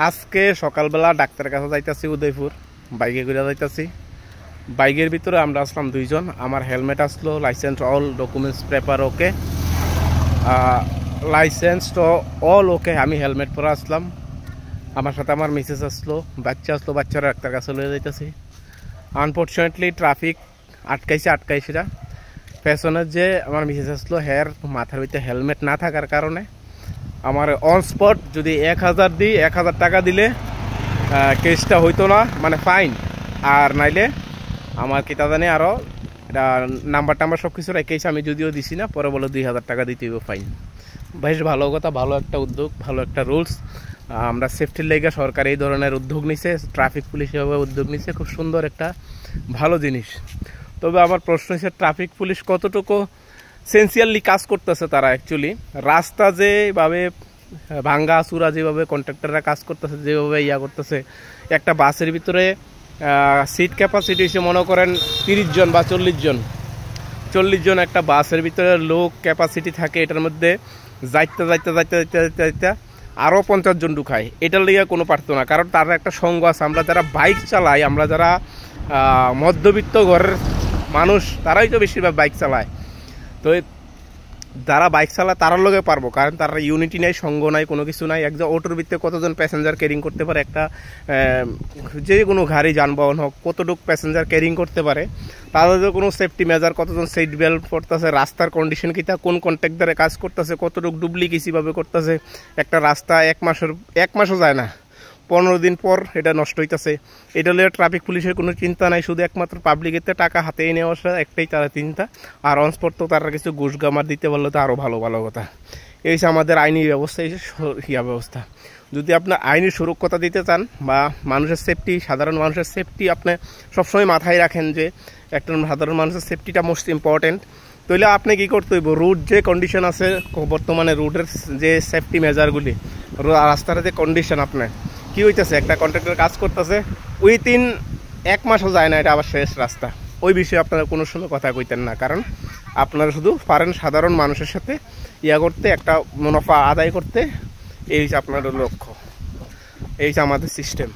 আজকে সকালবেলা ডাক্তারের কাছে যাইতাছি উদয়পুর, বাইকে করে যাইতাছি। বাইকের ভিতরে আমরা আসলাম দুইজন। আমার হেলমেট আসলো, লাইসেন্স অল ডকুমেন্টস পেপার ওকে, লাইসেন্স তো অল ওকে। আমি হেলমেট পরে আসলাম, আমার সাথে আমার মিসেস আসলো, বাচ্চা আসলো, বাচ্চারা ডাক্তার কাছে লয়ে যাইতেছি। আনফর্চুনেটলি ট্রাফিক আটকাইছে। পেছনের যে আমার মিসেস আসলো, হের মাথার ভিতরে হেলমেট না থাকার কারণে আমার অন স্পট যদি 1000 দিই, 1000 টাকা দিলে কেসটা হইতো না, মানে ফাইন। আর নাইলে আমার কি তা জানি আরও এটা নাম্বার সব কিছু রেখেছি, আমি যদিও দিছি না, পরে বলো 2000 টাকা দিতে হইব ফাইন। বেশ ভালো কথা, ভালো একটা উদ্যোগ, ভালো একটা রুলস। আমরা সেফটির লেগে সরকার এই ধরনের উদ্যোগ নিছে, ট্রাফিক পুলিশ এভাবে উদ্যোগ নিছে, খুব সুন্দর একটা ভালো জিনিস। তবে আমার প্রশ্ন হচ্ছে, ট্রাফিক পুলিশ কতটুকু সেন্সিয়ারলি কাজ করতেছে তারা? অ্যাকচুয়ালি রাস্তা যেভাবে ভাঙ্গা চূড়া, যেভাবে কন্ট্রাক্টররা কাজ করতেছে, যেভাবে করতেছে, একটা বাসের ভিতরে সিট ক্যাপাসিটি হিসেবে মনে করেন 30 জন বা 40 জন একটা বাসের ভিতরে লোক ক্যাপাসিটি থাকে। এটার মধ্যে যাইতে আরও 50 জন ঢুকায়। এটার লিগে কোনো পারতো না, কারণ তার একটা সঙ্গ আছে। আমরা যারা বাইক চালাই, আমরা যারা মধ্যবিত্ত ঘরের মানুষ, তারাই তো বেশিরভাগ বাইক চালায়। তো যারা বাইক চালায় তারার লগে পারবো, কারণ তারা ইউনিটি নাই, সঙ্গ নাই, কোনো কিছু নাই। একজন অটোর ভিতরে কতজন প্যাসেঞ্জার ক্যারিং করতে পারে? একটা যে কোনো গাড়ি যানবাহন হোক, কতটুকু প্যাসেঞ্জার ক্যারিং করতে পারে? তাদের কোনো সেফটি মেজার, কতজন সিট বেল্ট পড়তেছে, রাস্তার কন্ডিশন কিতা, কোন কন্ট্রাক্টরে কাজ করতেছে, কতটুকু ডুপ্লিকেসিভাবে করতেছে। একটা রাস্তা এক মাসও যায় না, 15 দিন পর এটা নষ্ট হইতেছে। এটা হলে ট্রাফিক পুলিশের কোনো চিন্তা নাই, শুধু একমাত্র পাবলিকের টাকা হাতে এনে আসা একটাই তারা চিন্তা। আর অনস্পট তো তারা কিছু ঘুষ গামার দিতে পারলে তো আরও ভালো কথা। এই যে আমাদের আইনি ব্যবস্থা, এই যে ব্যবস্থা। যদি আপনি আইনি সুরক্ষতা দিতে চান বা মানুষের সেফটি, সাধারণ মানুষের সেফটি আপনি সবসময় মাথায় রাখেন যে একটা সাধারণ মানুষের সেফটিটা মোস্ট ইম্পর্টেন্ট, তাহলে আপনি কী করতে হইব? রুট যে কন্ডিশন আছে বর্তমানে, রুটের যে সেফটি মেজারগুলি, রাস্তার যে কন্ডিশন, আপনার কি হইতেছে? একটা কন্ট্রাক্টর কাজ করতেছে, উইথিন 1 মাসও যায় না, এটা আবার শেষ রাস্তা। ওই বিষয়ে আপনারা কোনো সময় কথা কইতেন না, কারণ আপনারা শুধু পারেন সাধারণ মানুষের সাথে করতে, একটা মুনাফা আদায় করতে। এই যে আপনার লক্ষ্য, এই যে আমাদের সিস্টেম।